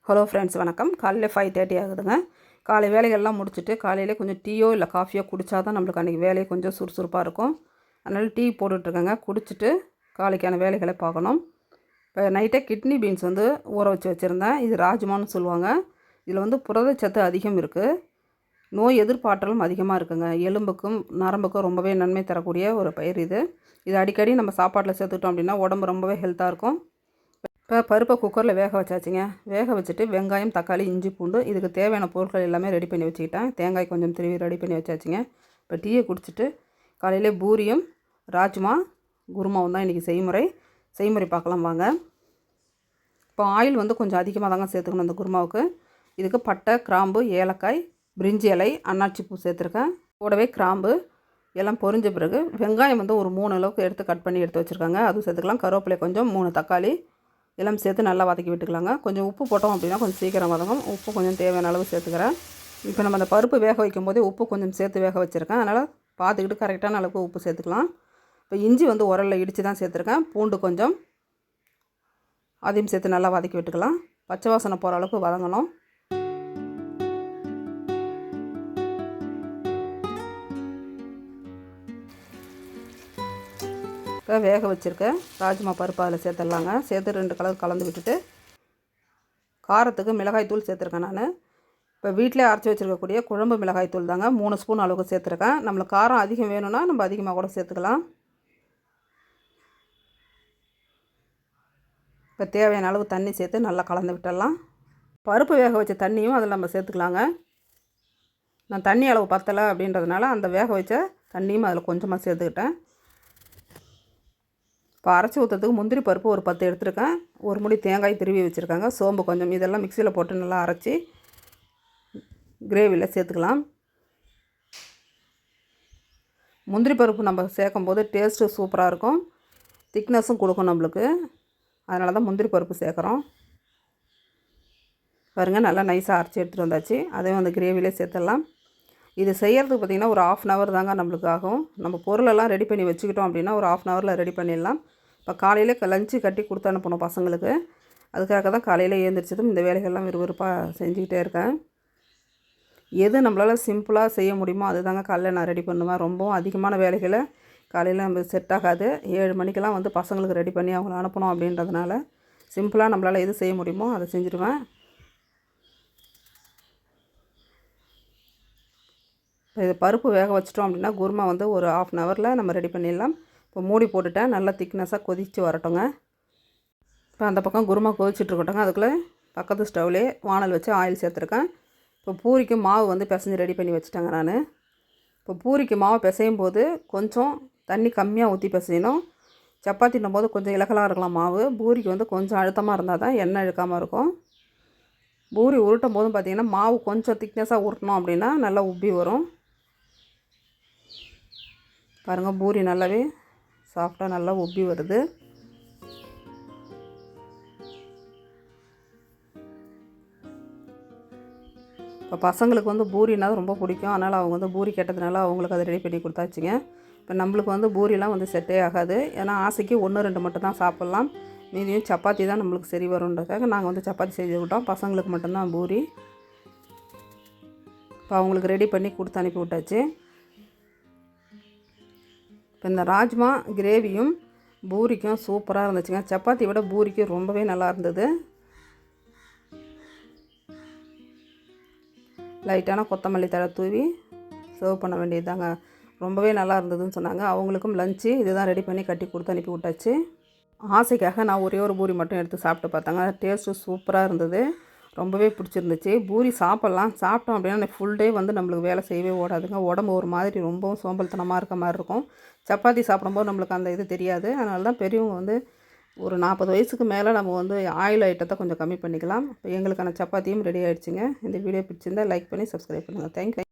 Hello friends, வணக்கம். காலையில் 5:30 ஆகுதுங்க. காலை வேலைகள்லாம் முடிச்சுட்டு காலையிலே கொஞ்சம் டீயோ இல்லை காஃபியோ குடித்தா தான் நம்மளுக்கு அன்றைக்கி வேலையை கொஞ்சம் சுறுசுறுப்பாக இருக்கும். அதனால் டீ போட்டுட்ருக்கேங்க. குடிச்சிட்டு காலைக்கான வேலைகளை பார்க்கணும். இப்போ நைட்டே கிட்னி பீன்ஸ் வந்து ஊற வச்சுருந்தேன். இது ராஜ்மான்னு சொல்லுவாங்க. இதில் வந்து புரதச்சத்து அதிகம் இருக்குது. நோய் எதிர்ப்பாற்றலும் அதிகமாக இருக்குங்க. எலும்புக்கும் நரம்புக்கும் ரொம்பவே நன்மை தரக்கூடிய ஒரு பயிர் இது. இது அடிக்கடி நம்ம சாப்பாட்டில் சேர்த்துக்கிட்டோம் அப்படின்னா உடம்பு ரொம்பவே ஹெல்த்தாக இருக்கும். இப்போ பருப்பை குக்கரில் வேக வச்சாச்சுங்க. வேக வச்சுட்டு வெங்காயம், தக்காளி, இஞ்சி, பூண்டு இதுக்கு தேவையான பொருட்கள் எல்லாமே ரெடி பண்ணி வச்சுக்கிட்டேன். தேங்காய் கொஞ்சம் திருவி ரெடி பண்ணி வச்சாச்சுங்க. இப்போ டீயை குடிச்சிட்டு காலையிலே பூரியும் ராஜ்மா குருமாவும் தான் இன்றைக்கி செய்முறை பார்க்கலாம் வாங்க. இப்போ ஆயில் வந்து கொஞ்சம் அதிகமாக தாங்க சேர்த்துக்கணும் இந்த குருமாவுக்கு. இதுக்கு பட்டை, கிராம்பு, ஏலக்காய், பிரிஞ்சி இலை, அன்னாச்சி பூ சேர்த்துருக்கேன். கூடவே கிராம்பு எல்லாம் பொரிஞ்ச பிறகு வெங்காயம் வந்து ஒரு 3 அளவுக்கு எடுத்து கட் பண்ணி எடுத்து வச்சுருக்காங்க. அதுவும் சேர்த்துக்கலாம். கருவேப்பிலை கொஞ்சம், 3 தக்காளி எல்லாம் சேர்த்து நல்லா வதக்கி விட்டுக்கலாங்க. கொஞ்சம் உப்பு போட்டோம் அப்படின்னா கொஞ்சம் சீக்கிரம் வதங்கும். உப்பு கொஞ்சம் தேவையான அளவு சேர்த்துக்கிறேன். இப்போ நம்ம அந்த பருப்பு வேக வைக்கும் போதே உப்பு கொஞ்சம் சேர்த்து வேக வச்சுருக்கேன். அதனால் பார்த்துக்கிட்டு கரெக்டான அளவுக்கு உப்பு சேர்த்துக்கலாம். இப்போ இஞ்சி வந்து உரலில் இடித்து தான் சேர்த்துருக்கேன். பூண்டு கொஞ்சம் அதையும் சேர்த்து நல்லா வதக்கி விட்டுக்கலாம். பச்சை வாசனை போகிற அளவுக்கு வதங்கணும். இப்போ வேக வச்சுருக்க ராஜ்மா பருப்பு அதில் சேர்த்துடலாங்க. சேர்த்து 2 கலர் கலந்து விட்டுட்டு காரத்துக்கு மிளகாய் தூள் சேர்த்துருக்கேன் நான். இப்போ வீட்டிலே அரைச்சி வச்சுருக்கக்கூடிய குழம்பு மிளகாய் தூள் தாங்க 3 ஸ்பூன் அளவுக்கு சேர்த்துருக்கேன். நம்மளுக்கு காரம் அதிகம் வேணும்னா நம்ம அதிகமாக கூட சேர்த்துக்கலாம். இப்போ தேவையான அளவு தண்ணி சேர்த்து நல்லா கலந்து விட்டுடலாம். பருப்பு வேக வச்ச தண்ணியும் அதில் நம்ம சேர்த்துக்கலாங்க. நான் தண்ணி அளவு பத்தலை அப்படின்றதுனால அந்த வேக வச்ச தண்ணியும் அதில் கொஞ்சமாக சேர்த்துக்கிட்டேன். இப்போ அரைச்சி ஊற்றுறதுக்கு முந்திரி பருப்பு ஒரு 10 எடுத்துருக்கேன். ஒரு முடி தேங்காய் திருவி வச்சுருக்காங்க. சோம்பு கொஞ்சம் இதெல்லாம் மிக்சியில் போட்டு நல்லா அரைச்சி கிரேவியில் சேர்த்துக்கலாம். முந்திரி பருப்பு நம்ம சேர்க்கும் போது டேஸ்ட்டு சூப்பராக இருக்கும். திக்னஸும் கொடுக்கும் நம்மளுக்கு. அதனால தான் முந்திரி பருப்பு சேர்க்குறோம். பாருங்கள், நல்லா நைஸாக அரைச்சி எடுத்துகிட்டு வந்தாச்சு. அதையும் அந்த கிரேவிலே சேர்த்துடலாம். இது செய்கிறதுக்கு பார்த்திங்கன்னா ஒரு 1/2 அன் ஹவர் தாங்க நம்மளுக்கு ஆகும். நம்ம பொருளெல்லாம் ரெடி பண்ணி வச்சுக்கிட்டோம் அப்படின்னா ஒரு 1/2 அன் ஹவரில் ரெடி பண்ணிடலாம். இப்போ காலையில் லஞ்சு கட்டி கொடுத்து அனுப்பணும் பசங்களுக்கு. அதுக்காக தான் காலையில் எழுந்திரிச்சதும் இந்த வேலைகள்லாம் விறுவிறுப்பாக செஞ்சுக்கிட்டே இருக்கேன். எது நம்மளால் சிம்பிளாக செய்ய முடியுமோ அது தாங்க காலையில் நான் ரெடி பண்ணுவேன். ரொம்பவும் அதிகமான வேலைகளை காலையில் நம்ம செட் ஆகாது. 7 மணிக்கெல்லாம் வந்து பசங்களுக்கு ரெடி பண்ணி அவங்கள அனுப்பணும் அப்படின்றதுனால சிம்பிளாக நம்மளால் எது செய்ய முடியுமோ அதை செஞ்சுடுவேன். இது பருப்பு வேக வச்சிட்டோம் அப்படின்னா குருமா வந்து ஒரு 1/2 அன் ஹவரில் நம்ம ரெடி பண்ணிடலாம். இப்போ மூடி போட்டுட்டேன். நல்லா திக்னஸாக கொதித்து வரட்டுங்க. இப்போ அந்த பக்கம் குருமா கொதிச்சுட்ருக்கட்டுங்க. அதுக்குள்ளே பக்கத்து ஸ்டவ்லேயே வானல் வச்சு ஆயில் சேர்த்துருக்கேன். இப்போ பூரிக்கு மாவு வந்து பிசைஞ்சு ரெடி பண்ணி வச்சுட்டேங்க நான். இப்போ பூரிக்கு மாவு பிசையும் போது கொஞ்சம் தண்ணி கம்மியாக ஊற்றி பிசையணும். சப்பாத்தின்னும் போது கொஞ்சம் இலகலாக இருக்கலாம் மாவு. பூரிக்கு வந்து கொஞ்சம் அழுத்தமாக இருந்தால் தான் எண்ணெய் இழுக்காமல் இருக்கும். பூரி உருட்டும் போதும் பார்த்திங்கன்னா மாவு கொஞ்சம் திக்னஸாக உருட்டணும் அப்படின்னா நல்லா உப்பி வரும். பாருங்கள், பூரி நல்லாவே சாஃப்டாக நல்லா உப்பி வருது. இப்போ பசங்களுக்கு வந்து பூரினா ரொம்ப பிடிக்கும். அதனால் அவங்க வந்து பூரி கேட்டதுனால அவங்களுக்கு அதை ரெடி பண்ணி கொடுத்தாச்சுங்க. இப்போ நம்மளுக்கு வந்து பூரிலாம் வந்து செட்டே ஆகாது. ஏன்னா ஆசைக்கு 1-2 மட்டும் தான் சாப்பிட்லாம். மீதியும் சப்பாத்தி தான் நம்மளுக்கு சரி வரும்ன்றதுக்காக நாங்கள் வந்து சப்பாத்தி செஞ்சு விட்டோம். பசங்களுக்கு மட்டும்தான் பூரி. இப்போ அவங்களுக்கு ரெடி பண்ணி கொடுத்து அனுப்பி விட்டாச்சு. இப்போ இந்த ராஜ்மா கிரேவியும் பூரிக்கும் சூப்பராக இருந்துச்சுங்க. சப்பாத்தி விட பூரிக்கு ரொம்பவே நல்லா இருந்தது. லைட்டான கொத்தமல்லி தழை தூவி சர்வ் பண்ண வேண்டியது தாங்க. ரொம்பவே நல்லா இருந்ததுன்னு சொன்னாங்க. அவங்களுக்கும் லஞ்சு இதுதான் ரெடி பண்ணி கட்டி கொடுத்து அனுப்பி விட்டாச்சு. ஆசைக்காக நான் ஒரே ஒரு பூரி மட்டும் எடுத்து சாப்பிட்டு பார்த்தாங்க. டேஸ்ட்டு சூப்பராக இருந்தது. ரொம்பவே பிடிச்சிருந்துச்சு. பூரி சாப்பிட்லாம். சாப்பிட்டோம் அப்படின்னா ஃபுல் டே வந்து நம்மளுக்கு வேலை செய்யவே ஓடாதுங்க. உடம்பு ஒரு மாதிரி ரொம்பவும் சோம்பல்தனமாக இருக்க மாதிரி இருக்கும். சப்பாத்தி சாப்பிடும்போது நம்மளுக்கு அந்த இது தெரியாது. அதனால தான் பெரியவங்க வந்து ஒரு 40 வயசுக்கு மேலே நம்ம வந்து ஆயில் ஐட்டத்தை கொஞ்சம் கம்மி பண்ணிக்கலாம். இப்போ எங்களுக்கான சப்பாத்தியும் ரெடி ஆகிடுச்சிங்க. இந்த வீடியோ பிடிச்சிருந்தால் லைக் பண்ணி சப்ஸ்கிரைப் பண்ணுங்கள். தேங்க்யூ.